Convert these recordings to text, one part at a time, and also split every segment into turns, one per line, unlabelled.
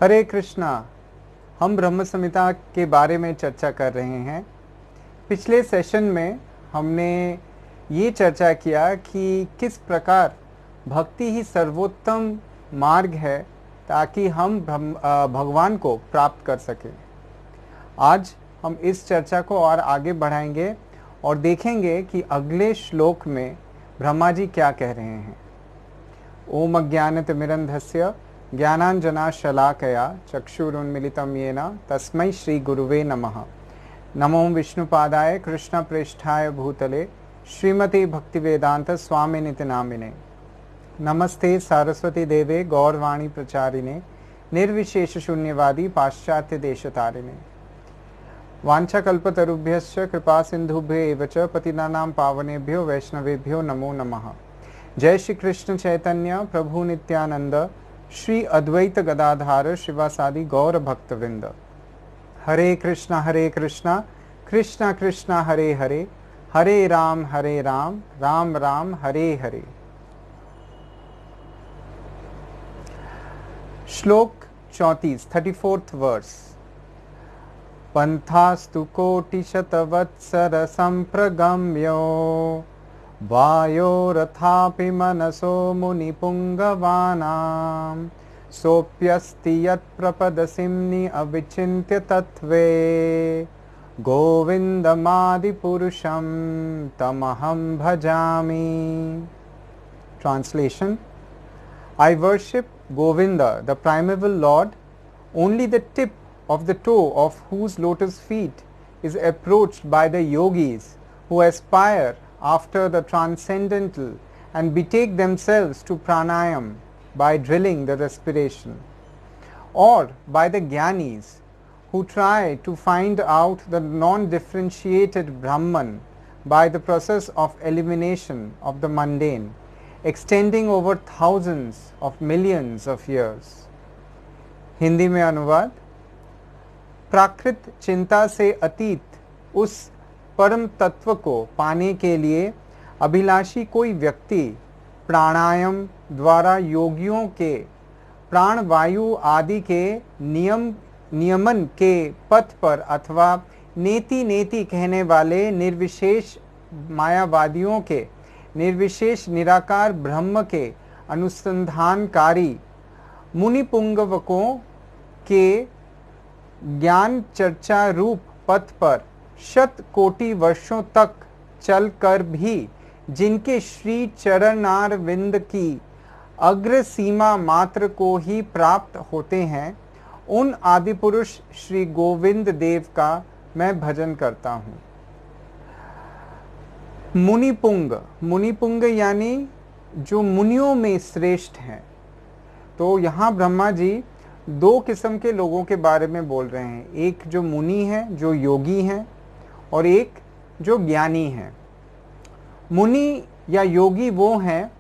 हरे कृष्णा। हम ब्रह्म संहिता के बारे में चर्चा कर रहे हैं। पिछले सेशन में हमने ये चर्चा किया कि किस प्रकार भक्ति ही सर्वोत्तम मार्ग है ताकि हम भगवान को प्राप्त कर सकें। आज हम इस चर्चा को और आगे बढ़ाएंगे और देखेंगे कि अगले श्लोक में ब्रह्मा जी क्या कह रहे हैं। ओम अज्ञानतिमिरन्धस्य ज्ञानाञ्जनशलाकया चक्षुरुन्मीलितं येन तस्मै श्री गुरुवे नमः। नमो विष्णुपादाय कृष्णप्रेष्ठाय भूतले श्रीमते भक्तिवेदांत स्वामिनिति नामिने। नमस्ते सारस्वती देवे गौरवाणी प्रचारिणे निर्विशेष शून्यवादी पाश्चात्य देशतारिणे। वाञ्छाकल्पतरुभ्यश्च कृपा सिन्धुभ्य एव च पतितानां पावनेभ्यो वैष्णवेभ्यो नमो नमः। जय श्री कृष्ण चैतन्य प्रभु नित्यानंद श्री अद्वैत गदाधार शिवासादि गौर भक्तवृंद। हरे कृष्णा कृष्णा कृष्णा हरे हरे, हरे राम राम राम हरे हरे। श्लोक 34 वर्स। पंथास्तु कोटिशतवत्सर संप्रगम्यो वायोरथापि मनसो मुनिपुंगवानां सोऽप्यस्ति यत्प्रपदसिम्नि अविचिन्त्य तत्त्वे गोविन्दमादिपुरुषं तमहं भजामि। Translation: I worship Govinda, the primeval Lord. Only the tip of the toe of whose lotus feet is approached by the yogis who aspire after the transcendental and betake themselves to pranayam by drilling the respiration, or by the jnanis who try to find out the non-differentiated Brahman by the process of elimination of the mundane, extending over thousands of millions of years. Hindi में अनुवाद। प्राकृत चिंता से अतीत उस परम तत्व को पाने के लिए अभिलाषी कोई व्यक्ति प्राणायाम द्वारा योगियों के प्राणवायु आदि के नियमन के पथ पर अथवा नेति नेति कहने वाले निर्विशेष मायावादियों के निर्विशेष निराकार ब्रह्म के अनुसंधानकारी मुनिपुंगवकों के ज्ञान चर्चा रूप पथ पर शत कोटि वर्षों तक चलकर भी जिनके श्री चरणारविंद की अग्र सीमा मात्र को ही प्राप्त होते हैं, उन आदिपुरुष श्री गोविंद देव का मैं भजन करता हूँ। मुनिपुंग यानी जो मुनियों में श्रेष्ठ हैं। तो यहाँ ब्रह्मा जी दो किस्म के लोगों के बारे में बोल रहे हैं, एक जो मुनि है, जो योगी हैं, और एक जो ज्ञानी है। मुनि या योगी वो हैं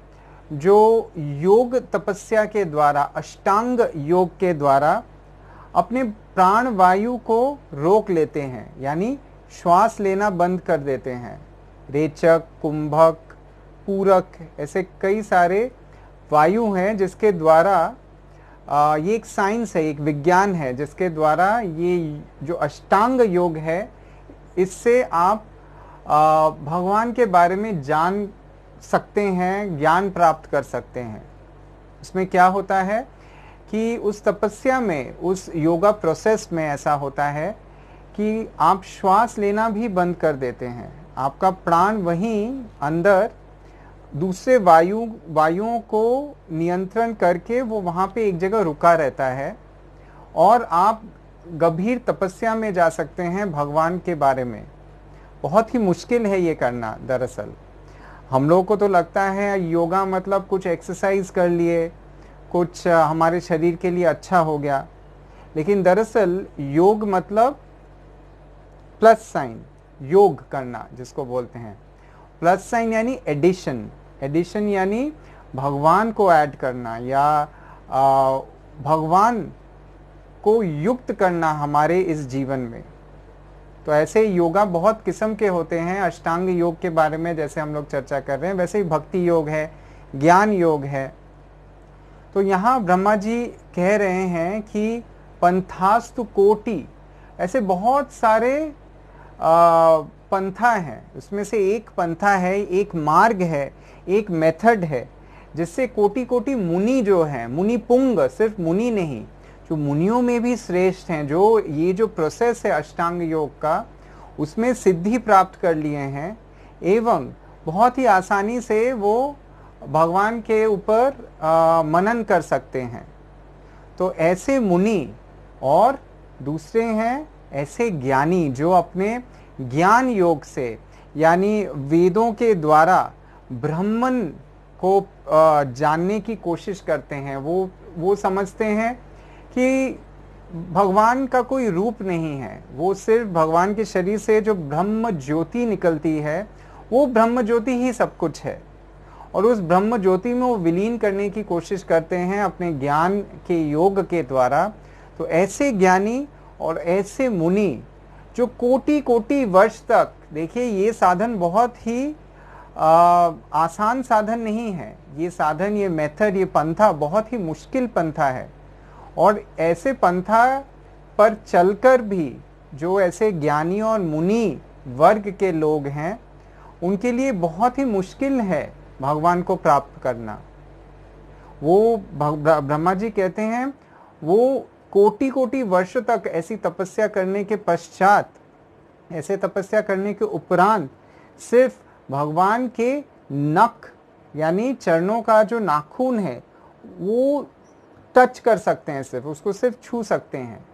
जो योग तपस्या के द्वारा, अष्टांग योग के द्वारा अपने प्राण वायु को रोक लेते हैं, यानी श्वास लेना बंद कर देते हैं। रेचक, कुंभक, पूरक, ऐसे कई सारे वायु हैं जिसके द्वारा ये एक साइंस है, एक विज्ञान है जिसके द्वारा ये जो अष्टांग योग है इससे आप भगवान के बारे में जान सकते हैं, ज्ञान प्राप्त कर सकते हैं। इसमें क्या होता है कि उस तपस्या में, उस योगा प्रोसेस में ऐसा होता है कि आप श्वास लेना भी बंद कर देते हैं। आपका प्राण वहीं अंदर दूसरे वायुओं को नियंत्रण करके वो वहाँ पे एक जगह रुका रहता है और आप गंभीर तपस्या में जा सकते हैं भगवान के बारे में। बहुत ही मुश्किल है ये करना। दरअसल हम लोगों को तो लगता है योगा मतलब कुछ एक्सरसाइज कर लिए, कुछ हमारे शरीर के लिए अच्छा हो गया, लेकिन दरअसल योग मतलब प्लस साइन, योग करना जिसको बोलते हैं। प्लस साइन यानी एडिशन यानी भगवान को ऐड करना या भगवान को युक्त करना हमारे इस जीवन में। तो ऐसे योगा बहुत किस्म के होते हैं। अष्टांग योग के बारे में जैसे हम लोग चर्चा कर रहे हैं, वैसे ही भक्ति योग है, ज्ञान योग है। तो यहाँ ब्रह्मा जी कह रहे हैं कि पंथास्तु कोटि, ऐसे बहुत सारे पंथा है, उसमें से एक पंथा है, एक मार्ग है, एक मेथड है, जिससे कोटि कोटि मुनि जो है, मुनि पुंग, सिर्फ मुनि नहीं, जो मुनियों में भी श्रेष्ठ हैं, जो ये जो प्रोसेस है अष्टांग योग का, उसमें सिद्धि प्राप्त कर लिए हैं एवं बहुत ही आसानी से वो भगवान के ऊपर मनन कर सकते हैं। तो ऐसे मुनि और दूसरे हैं ऐसे ज्ञानी जो अपने ज्ञान योग से, यानी वेदों के द्वारा ब्रह्मन को जानने की कोशिश करते हैं। वो समझते हैं कि भगवान का कोई रूप नहीं है, वो सिर्फ भगवान के शरीर से जो ब्रह्म ज्योति निकलती है, वो ब्रह्म ज्योति ही सब कुछ है, और उस ब्रह्म ज्योति में वो विलीन करने की कोशिश करते हैं अपने ज्ञान के योग के द्वारा। तो ऐसे ज्ञानी और ऐसे मुनि जो कोटि कोटि वर्ष तक, देखिए ये साधन बहुत ही आसान साधन नहीं है, ये साधन, ये मेथड, ये पंथा बहुत ही मुश्किल पंथा है, और ऐसे पंथा पर चलकर भी जो ऐसे ज्ञानी और मुनि वर्ग के लोग हैं, उनके लिए बहुत ही मुश्किल है भगवान को प्राप्त करना। वो ब्रह्मा जी कहते हैं वो कोटि कोटि वर्ष तक ऐसी तपस्या करने के पश्चात, ऐसे तपस्या करने के उपरांत सिर्फ भगवान के नख, यानी चरणों का जो नाखून है, वो टच कर सकते हैं, सिर्फ उसको सिर्फ छू सकते हैं।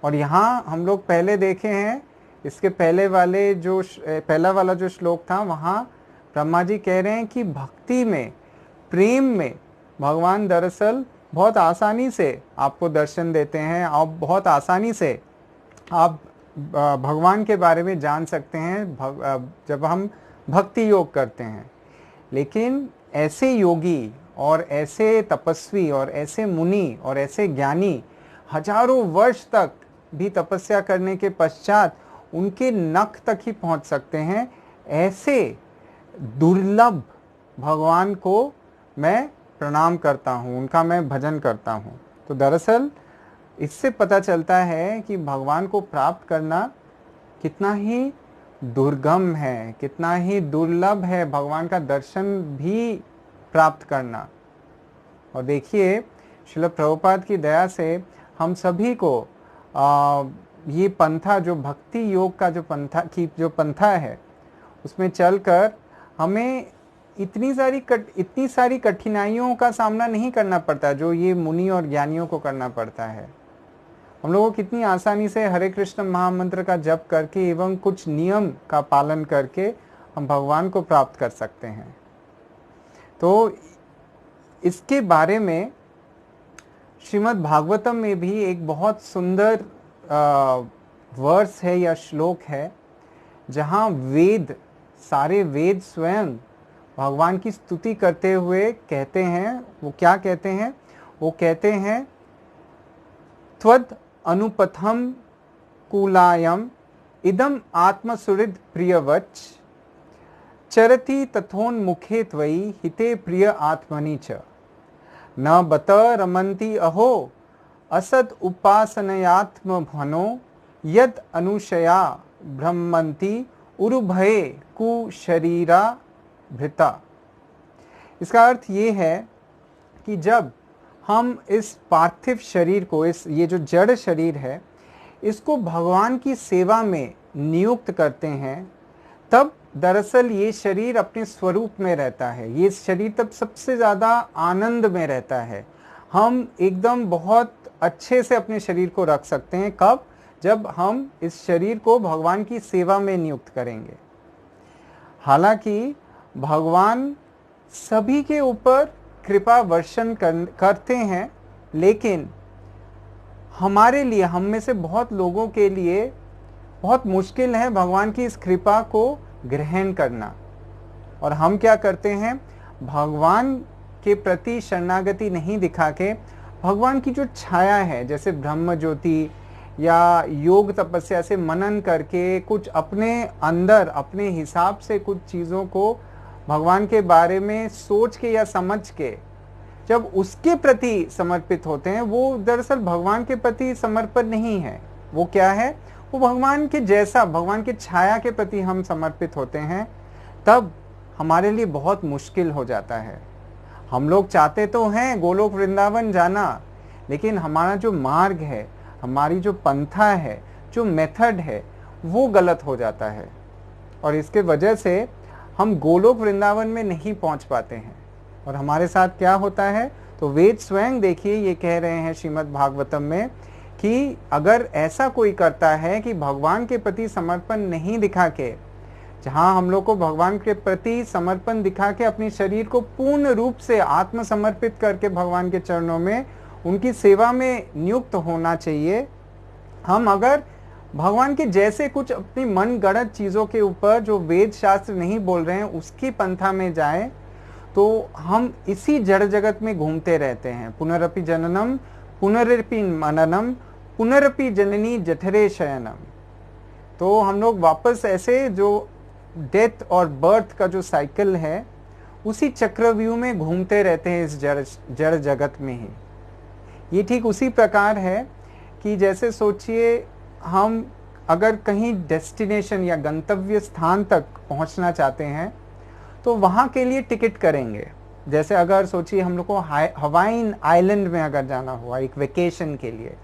और यहाँ हम लोग पहले देखे हैं, इसके पहले वाले जो पहला वाला जो श्लोक था, वहाँ ब्रह्मा जी कह रहे हैं कि भक्ति में, प्रेम में भगवान दरअसल बहुत आसानी से आपको दर्शन देते हैं, आप बहुत आसानी से आप भगवान के बारे में जान सकते हैं जब हम भक्ति योग करते हैं। लेकिन ऐसे योगी और ऐसे तपस्वी और ऐसे मुनि और ऐसे ज्ञानी हजारों वर्ष तक भी तपस्या करने के पश्चात उनके नख तक ही पहुंच सकते हैं। ऐसे दुर्लभ भगवान को मैं प्रणाम करता हूँ, उनका मैं भजन करता हूँ। तो दरअसल इससे पता चलता है कि भगवान को प्राप्त करना कितना ही दुर्गम है, कितना ही दुर्लभ है भगवान का दर्शन भी प्राप्त करना। और देखिए श्रील प्रभुपाद की दया से हम सभी को ये पंथा, जो भक्ति योग का जो पंथा है, उसमें चलकर हमें इतनी सारी कठिनाइयों का सामना नहीं करना पड़ता जो ये मुनि और ज्ञानियों को करना पड़ता है। हम लोगों को कितनी आसानी से हरे कृष्ण महामंत्र का जप करके एवं कुछ नियम का पालन करके हम भगवान को प्राप्त कर सकते हैं। तो इसके बारे में श्रीमद् भागवतम में भी एक बहुत सुंदर वर्स है या श्लोक है, जहाँ वेद, सारे वेद स्वयं भगवान की स्तुति करते हुए कहते हैं। वो क्या कहते हैं? वो कहते हैं त्वद अनुपथम कुलायम इदम आत्मसुहृद प्रियवच चरति तथोन्मुखे त्वयि हिते प्रिय आत्मनि च न बत रमन्ति अहो असत उपासनयात्मभनो यद अनुशया ब्रह्मन्ति उरुभये कुशरीरा भृता। इसका अर्थ ये है कि जब हम इस पार्थिव शरीर को, ये जो जड़ शरीर है, इसको भगवान की सेवा में नियुक्त करते हैं, तब दरअसल ये शरीर अपने स्वरूप में रहता है। ये शरीर तब सबसे ज़्यादा आनंद में रहता है। हम एकदम बहुत अच्छे से अपने शरीर को रख सकते हैं। कब? जब हम इस शरीर को भगवान की सेवा में नियुक्त करेंगे। हालांकि भगवान सभी के ऊपर कृपा वर्षण करते हैं, लेकिन हमारे लिए, हम में से बहुत लोगों के लिए बहुत मुश्किल है भगवान की इस कृपा को ग्रहण करना। और हम क्या करते हैं? भगवान के प्रति शरणागति नहीं दिखा के भगवान की जो छाया है, जैसे ब्रह्म ज्योति या योग तपस्या से मनन करके कुछ अपने अंदर अपने हिसाब से कुछ चीज़ों को भगवान के बारे में सोच के या समझ के जब उसके प्रति समर्पित होते हैं, वो दरअसल भगवान के प्रति समर्पण नहीं है। वो क्या है? वो भगवान के जैसा, भगवान के छाया के प्रति हम समर्पित होते हैं, तब हमारे लिए बहुत मुश्किल हो जाता है। हम लोग चाहते तो हैं गोलोक वृंदावन जाना, लेकिन हमारा जो मार्ग है, हमारी जो पंथा है, जो मेथड है, वो गलत हो जाता है, और इसके वजह से हम गोलोक वृंदावन में नहीं पहुंच पाते हैं। और हमारे साथ क्या होता है? तो वेद स्वयं देखिए ये कह रहे हैं श्रीमद् भागवतम में कि अगर ऐसा कोई करता है कि भगवान के प्रति समर्पण नहीं दिखा के, जहां हम लोग को भगवान के प्रति समर्पण दिखा के अपनी शरीर को पूर्ण रूप से आत्मसमर्पित करके भगवान के चरणों में उनकी सेवा में नियुक्त होना चाहिए, हम अगर भगवान के जैसे कुछ अपनी मन गढ़ंत चीजों के ऊपर जो वेद शास्त्र नहीं बोल रहे हैं उसकी पंथा में जाएं, तो हम इसी जड़ जगत में घूमते रहते हैं। पुनरपि जननम पुनरपि मननम पुनरपि जननी जठरे शयनम। तो हम लोग वापस ऐसे जो डेथ और बर्थ का जो साइकिल है, उसी चक्रव्यूह में घूमते रहते हैं इस जड़ जगत में ही। ये ठीक उसी प्रकार है कि जैसे सोचिए, हम अगर कहीं डेस्टिनेशन या गंतव्य स्थान तक पहुंचना चाहते हैं तो वहां के लिए टिकट करेंगे। जैसे अगर सोचिए हम लोग को हवाइन आइलैंड में अगर जाना हुआ एक वेकेशन के लिए,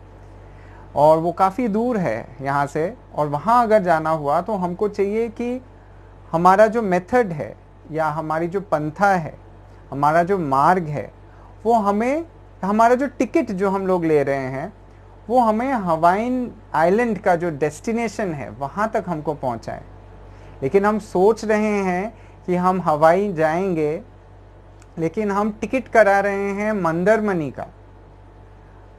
और वो काफ़ी दूर है यहाँ से, और वहाँ अगर जाना हुआ तो हमको चाहिए कि हमारा जो मेथड है या हमारी जो पंथा है, हमारा जो मार्ग है, वो हमें, हमारा जो टिकट जो हम लोग ले रहे हैं, वो हमें हवाइन आइलैंड का जो डेस्टिनेशन है वहाँ तक हमको पहुँचाए। लेकिन हम सोच रहे हैं कि हम हवाई जाएंगे, लेकिन हम टिकट करा रहे हैं मंदरमनी का।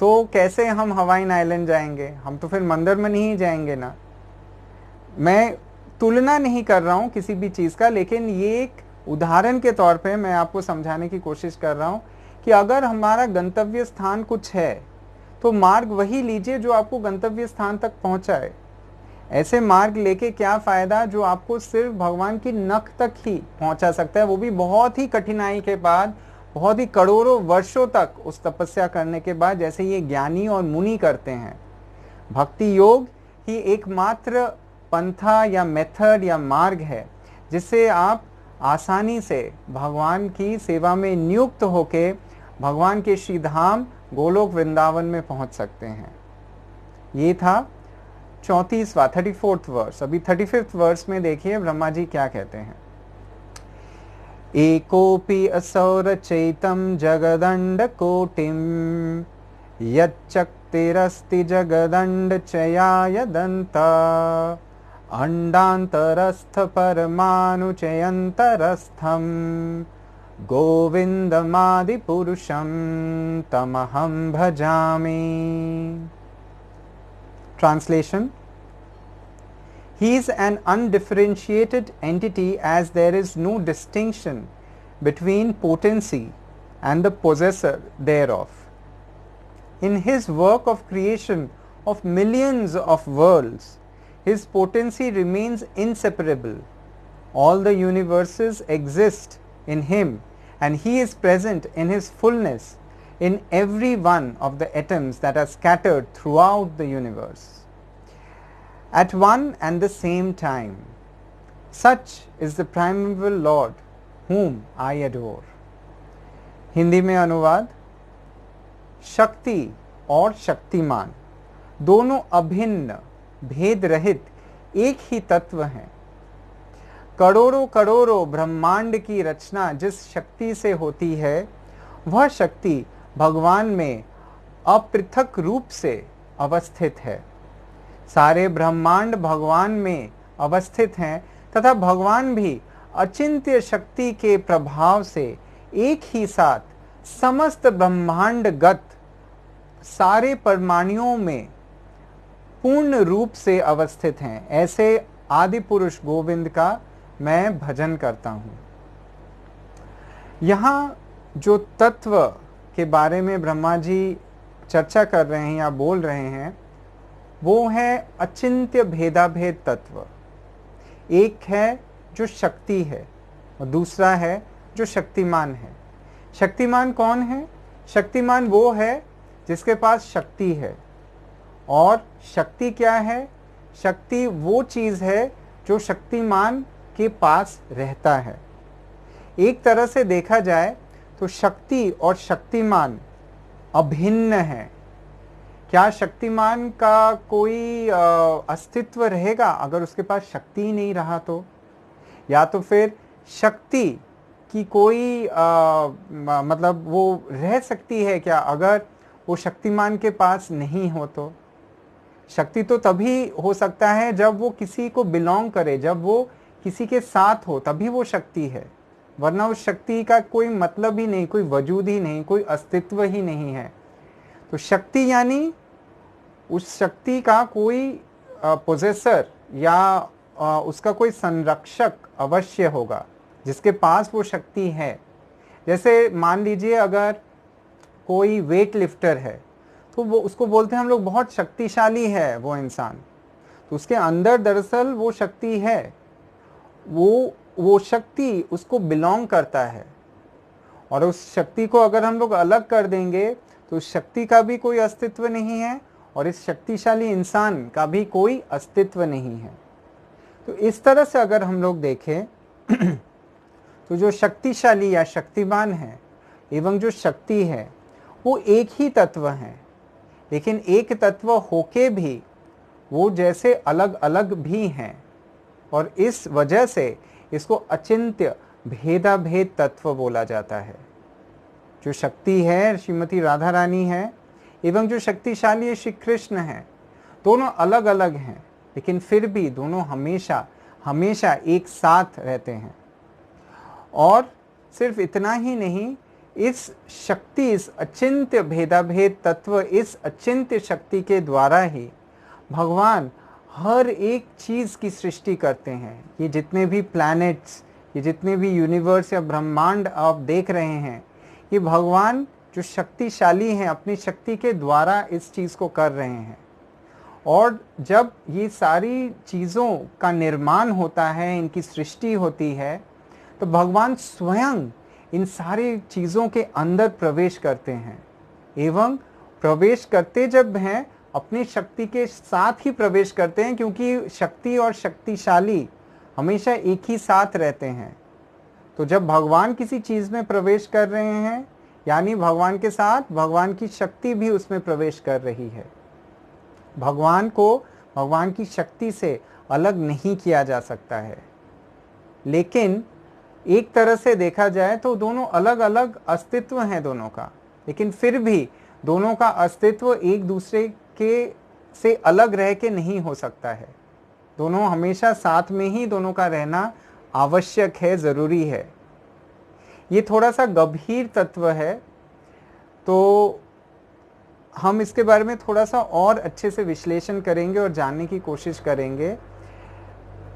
तो कैसे हम हवाइन आइलैंड जाएंगे? हम तो फिर मंदरमनी ही जाएंगे ना। मैं तुलना नहीं कर रहा हूँ किसी भी चीज़ का, लेकिन ये एक उदाहरण के तौर पे मैं आपको समझाने की कोशिश कर रहा हूँ कि अगर हमारा गंतव्य स्थान कुछ है तो मार्ग वही लीजिए जो आपको गंतव्य स्थान तक पहुँचाए। ऐसे मार्ग लेके क्या फ़ायदा जो आपको सिर्फ भगवान की नख तक ही पहुँचा सकता है, वो भी बहुत ही कठिनाई के बाद, बहुत ही करोड़ों वर्षों तक उस तपस्या करने के बाद, जैसे ये ज्ञानी और मुनि करते हैं। भक्ति योग ही एकमात्र पंथा या मेथड या मार्ग है जिससे आप आसानी से भगवान की सेवा में नियुक्त होके भगवान के श्री धाम गोलोक वृंदावन में पहुंच सकते हैं। ये था 34वां 34th वर्स। अभी 35th वर्स में देखिए ब्रह्मा जी क्या कहते हैं। एकोपि असौ रचयितं जगदण्ड कोटिं यच्चक्तिरस्ति जगदण्ड चयायदन्त अंडान्तरस्थ परमाणुचयन्तरस्थं गोविन्दमादिपुरुषं तमहं भजामि। Translation: He is an undifferentiated entity, as there is no distinction between potency and the possessor thereof. In his work of creation of millions of worlds, his potency remains inseparable. All the universes exist in him, and he is present in his fullness in every one of the atoms that are scattered throughout the universe at one and the same time. Such is the primeval Lord whom I adore. Hindi में अनुवाद: शक्ति और शक्तिमान दोनों अभिन्न भेद रहित एक ही तत्व हैं। करोड़ों करोड़ों ब्रह्मांड की रचना जिस शक्ति से होती है, वह शक्ति भगवान में अपृथक रूप से अवस्थित है। सारे ब्रह्मांड भगवान में अवस्थित हैं तथा भगवान भी अचिंत्य शक्ति के प्रभाव से एक ही साथ समस्त ब्रह्मांडगत सारे परमाणुओं में पूर्ण रूप से अवस्थित हैं। ऐसे आदि पुरुष गोविंद का मैं भजन करता हूँ। यहाँ जो तत्व के बारे में ब्रह्मा जी चर्चा कर रहे हैं या बोल रहे हैं, वो है अचिंत्य भेदाभेद तत्व। एक है जो शक्ति है और दूसरा है जो शक्तिमान है। शक्तिमान कौन है? शक्तिमान वो है जिसके पास शक्ति है। और शक्ति क्या है? शक्ति वो चीज है जो शक्तिमान के पास रहता है। एक तरह से देखा जाए तो शक्ति और शक्तिमान अभिन्न है। क्या शक्तिमान का कोई अस्तित्व रहेगा अगर उसके पास शक्ति ही नहीं रहा तो? या तो फिर शक्ति की कोई मतलब वो रह सकती है क्या अगर वो शक्तिमान के पास नहीं हो तो? शक्ति तो तभी हो सकता है जब वो किसी को बिलोंग करे, जब वो किसी के साथ हो, तभी वो शक्ति है। वरना उस शक्ति का कोई मतलब ही नहीं, कोई वजूद ही नहीं, कोई अस्तित्व ही नहीं है। तो शक्ति यानी उस शक्ति का कोई पोजेसर या उसका कोई संरक्षक अवश्य होगा जिसके पास वो शक्ति है। जैसे मान लीजिए अगर कोई वेट लिफ्टर है तो वो उसको बोलते हैं हम लोग बहुत शक्तिशाली है वो इंसान। तो उसके अंदर दरअसल वो शक्ति है, वो शक्ति उसको बिलोंग करता है। और उस शक्ति को अगर हम लोग अलग कर देंगे तो उस शक्ति का भी कोई अस्तित्व नहीं है और इस शक्तिशाली इंसान का भी कोई अस्तित्व नहीं है। तो इस तरह से अगर हम लोग देखें तो जो शक्तिशाली या शक्तिमान है एवं जो शक्ति है वो एक ही तत्व है, लेकिन एक तत्व होके भी वो जैसे अलग अलग भी हैं। और इस वजह से इसको अचिंत्य भेदाभेद तत्व बोला जाता है। जो शक्ति है श्रीमती राधा रानी है एवं जो शक्तिशाली श्री कृष्ण है, दोनों अलग अलग हैं, लेकिन फिर भी दोनों हमेशा हमेशा एक साथ रहते हैं। और सिर्फ इतना ही नहीं, इस शक्ति, इस अचिंत्य भेदाभेद तत्व, इस अचिंत्य शक्ति के द्वारा ही भगवान हर एक चीज की सृष्टि करते हैं। ये जितने भी प्लैनेट्स, ये जितने भी यूनिवर्स या ब्रह्मांड आप देख रहे हैं, ये भगवान जो शक्तिशाली हैं अपनी शक्ति के द्वारा इस चीज को कर रहे हैं। और जब ये सारी चीजों का निर्माण होता है, इनकी सृष्टि होती है, तो भगवान स्वयं इन सारी चीजों के अंदर प्रवेश करते हैं। एवं प्रवेश करते जब हैं अपनी शक्ति के साथ ही प्रवेश करते हैं, क्योंकि शक्ति और शक्तिशाली हमेशा एक ही साथ रहते हैं। तो जब भगवान किसी चीज में प्रवेश कर रहे हैं, यानी भगवान के साथ भगवान की शक्ति भी उसमें प्रवेश कर रही है। भगवान को भगवान की शक्ति से अलग नहीं किया जा सकता है। लेकिन एक तरह से देखा जाए तो दोनों अलग अलग अस्तित्व हैं दोनों का, लेकिन फिर भी दोनों का अस्तित्व एक दूसरे के से अलग रह के नहीं हो सकता है। दोनों हमेशा साथ में ही दोनों का रहना आवश्यक है, जरूरी है। ये थोड़ा सा गंभीर तत्व है, तो हम इसके बारे में थोड़ा सा और अच्छे से विश्लेषण करेंगे और जानने की कोशिश करेंगे।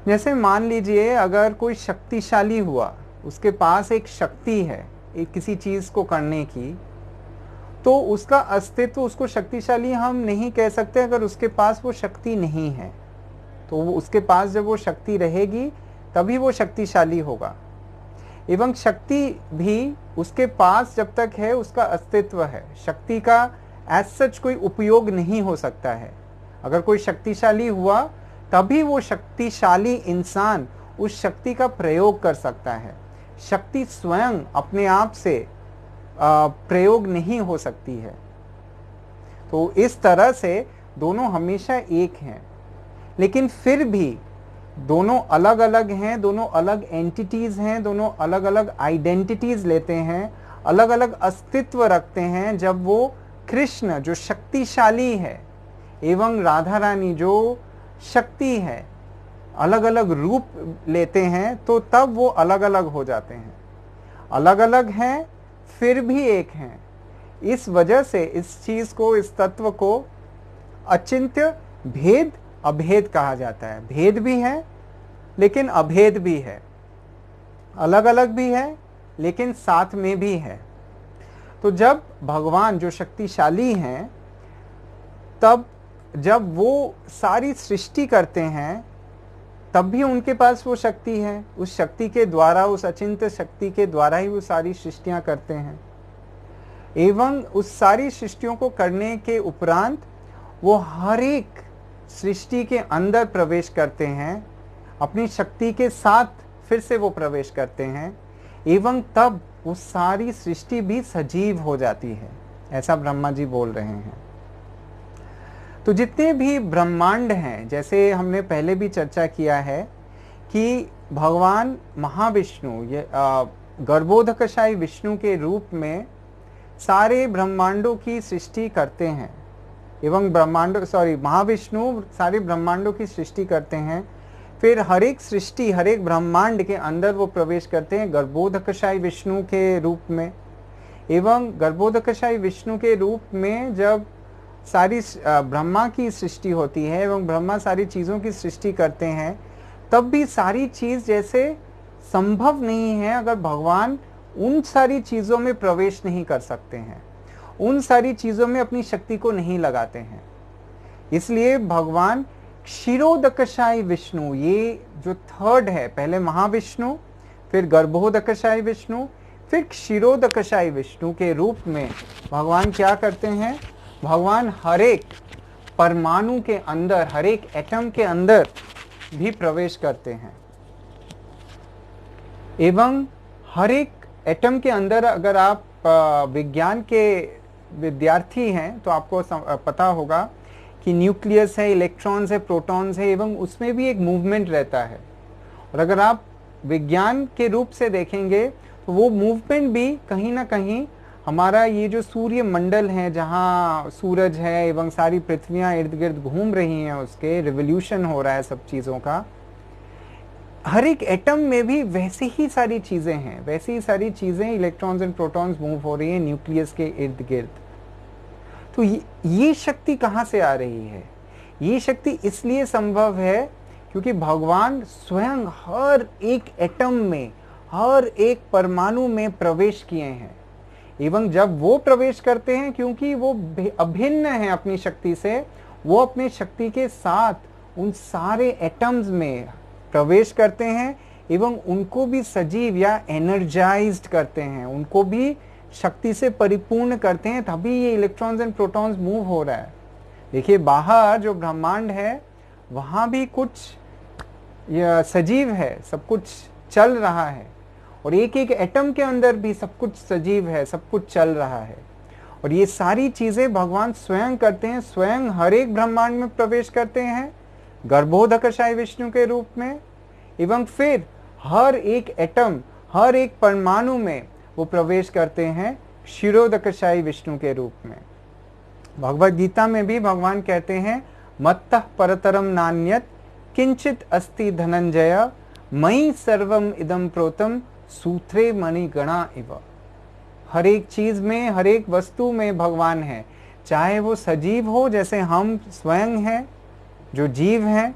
जैसे मान लीजिए अगर कोई शक्तिशाली हुआ, उसके पास एक शक्ति है एक किसी चीज को करने की, तो उसका अस्तित्व, उसको शक्तिशाली हम नहीं कह सकते अगर उसके पास वो शक्ति नहीं है। तो वो उसके पास जब वो शक्ति रहेगी तभी वो शक्तिशाली होगा। एवं शक्ति भी उसके पास जब तक है उसका अस्तित्व है। शक्ति का एज सच कोई उपयोग नहीं हो सकता है। अगर कोई शक्तिशाली हुआ तभी वो शक्तिशाली इंसान उस शक्ति का प्रयोग कर सकता है। शक्ति स्वयं अपने आप से प्रयोग नहीं हो सकती है। तो इस तरह से दोनों हमेशा एक हैं, लेकिन फिर भी दोनों अलग अलग हैं, दोनों अलग एंटिटीज हैं, दोनों अलग अलग आइडेंटिटीज लेते हैं, अलग अलग अस्तित्व रखते हैं। जब वो कृष्ण जो शक्तिशाली है एवं राधा रानी जो शक्ति है अलग अलग रूप लेते हैं, तो तब वो अलग अलग हो जाते हैं। अलग अलग हैं फिर भी एक हैं। इस वजह से इस चीज को, इस तत्व को अचिंत्य भेद अभेद कहा जाता है। भेद भी है लेकिन अभेद भी है, अलग अलग भी है लेकिन साथ में भी है। तो जब भगवान जो शक्तिशाली हैं, तब जब वो सारी सृष्टि करते हैं तब भी उनके पास वो शक्ति है। उस शक्ति के द्वारा, उस अचिंत्य शक्ति के द्वारा ही वो सारी सृष्टियां करते हैं। एवं उस सारी सृष्टियों को करने के उपरांत वो हर एक सृष्टि के अंदर प्रवेश करते हैं, अपनी शक्ति के साथ फिर से वो प्रवेश करते हैं, एवं तब वो सारी सृष्टि भी सजीव हो जाती है, ऐसा ब्रह्मा जी बोल रहे हैं। तो जितने भी ब्रह्मांड हैं, जैसे हमने पहले भी चर्चा किया है कि भगवान महाविष्णु ये गर्भोदकशायी विष्णु के रूप में सारे ब्रह्मांडों की सृष्टि करते हैं, एवं महाविष्णु सारे ब्रह्मांडों की सृष्टि करते हैं। फिर हर एक सृष्टि, हर एक ब्रह्मांड के अंदर वो प्रवेश करते हैं गर्भोदकशायी विष्णु के रूप में। एवं गर्भोदकशायी विष्णु के रूप में जब सारी ब्रह्मा की सृष्टि होती है एवं ब्रह्मा सारी चीज़ों की सृष्टि करते हैं, तब भी सारी चीज़ जैसे संभव नहीं है अगर भगवान उन सारी चीज़ों में प्रवेश नहीं कर सकते हैं, उन सारी चीज़ों में अपनी शक्ति को नहीं लगाते हैं। इसलिए भगवान क्षीरोदकशायी विष्णु, ये जो थर्ड है, पहले महाविष्णु, फिर गर्भोदकशायी विष्णु, फिर क्षीरोदकशायी विष्णु के रूप में भगवान क्या करते हैं, भगवान हर एक परमाणु के अंदर, हर एक एटम के अंदर भी प्रवेश करते हैं। एवं हर एक एटम के अंदर, अगर आप विज्ञान के विद्यार्थी हैं तो आपको पता होगा कि न्यूक्लियस है, इलेक्ट्रॉन्स है, प्रोटॉन्स है, एवं उसमें भी एक मूवमेंट रहता है। और अगर आप विज्ञान के रूप से देखेंगे तो वो मूवमेंट भी कहीं ना कहीं हमारा ये जो सूर्य मंडल है, जहाँ सूरज है एवं सारी पृथ्वियाँ इर्द गिर्द घूम रही हैं, उसके रिवोल्यूशन हो रहा है सब चीज़ों का, हर एक एटम में भी वैसी ही सारी चीज़ें हैं, वैसी ही सारी चीज़ें, इलेक्ट्रॉन्स एंड प्रोटॉन्स मूव हो रही हैं न्यूक्लियस के इर्द गिर्द। तो ये शक्ति कहाँ से आ रही है? ये शक्ति इसलिए संभव है क्योंकि भगवान स्वयं हर एक एटम में, हर एक परमाणु में प्रवेश किए हैं। एवं जब वो प्रवेश करते हैं, क्योंकि वो अभिन्न है अपनी शक्ति से, वो अपनी शक्ति के साथ उन सारे एटम्स में प्रवेश करते हैं एवं उनको भी सजीव या एनर्जाइज्ड करते हैं, उनको भी शक्ति से परिपूर्ण करते हैं, तभी ये इलेक्ट्रॉन्स एंड प्रोटॉन्स मूव हो रहा है। देखिए बाहर जो ब्रह्मांड है वहाँ भी कुछ सजीव है, सब कुछ चल रहा है, और एक एक एटम के अंदर भी सब कुछ सजीव है, सब कुछ चल रहा है। और ये सारी चीज़ें भगवान स्वयं करते हैं, स्वयं हर एक ब्रह्मांड में प्रवेश करते हैं गर्भोदकशायी विष्णु के रूप में, एवं फिर हर एक एटम, हर एक परमाणु में वो प्रवेश करते हैं क्षीरोदकशायी विष्णु के रूप में। भगवद गीता में भी भगवान कहते हैं, मत्तः परतरम नान्यत किंचित अस्ति धनंजय मयि सर्वम इदम प्रोतम सूत्रे मणिगणा इव। हर एक चीज में, हर एक वस्तु में भगवान है, चाहे वो सजीव हो जैसे हम स्वयं हैं जो जीव हैं,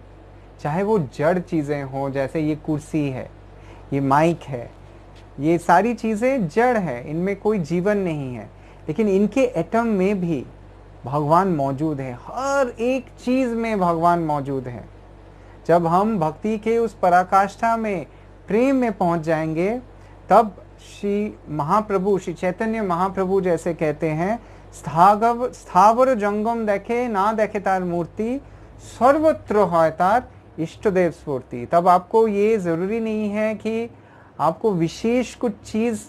चाहे वो जड़ चीजें हो जैसे ये कुर्सी है, ये माइक है, ये सारी चीजें जड़ है, इनमें कोई जीवन नहीं है, लेकिन इनके एटम में भी भगवान मौजूद है, हर एक चीज में भगवान मौजूद है। जब हम भक्ति के उस पराकाष्ठा में, प्रेम में पहुंच जाएंगे, तब श्री महाप्रभु, श्री चैतन्य महाप्रभु जैसे कहते हैं, स्थावर जंगम देखे ना देखे तार मूर्ति, सर्वत्र है तार इष्टदेव स्फूर्ति। तब आपको ये जरूरी नहीं है कि आपको विशेष कुछ चीज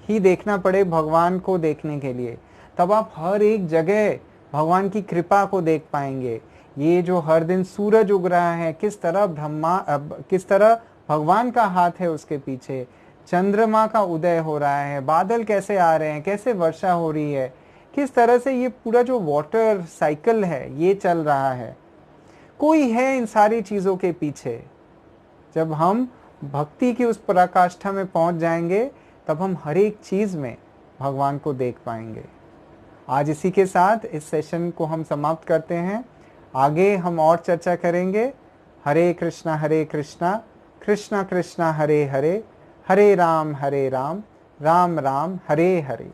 ही देखना पड़े भगवान को देखने के लिए, तब आप हर एक जगह भगवान की कृपा को देख पाएंगे। ये जो हर दिन सूरज उग रहा है, किस तरह भगवान का हाथ है उसके पीछे, चंद्रमा का उदय हो रहा है, बादल कैसे आ रहे हैं, कैसे वर्षा हो रही है, किस तरह से ये पूरा जो वाटर साइकिल है ये चल रहा है, कोई है इन सारी चीज़ों के पीछे। जब हम भक्ति की उस पराकाष्ठा में पहुंच जाएंगे, तब हम हर एक चीज़ में भगवान को देख पाएंगे। आज इसी के साथ इस सेशन को हम समाप्त करते हैं। आगे हम और चर्चा करेंगे। हरे कृष्णा कृष्णा कृष्णा हरे हरे, हरे राम राम राम हरे हरे।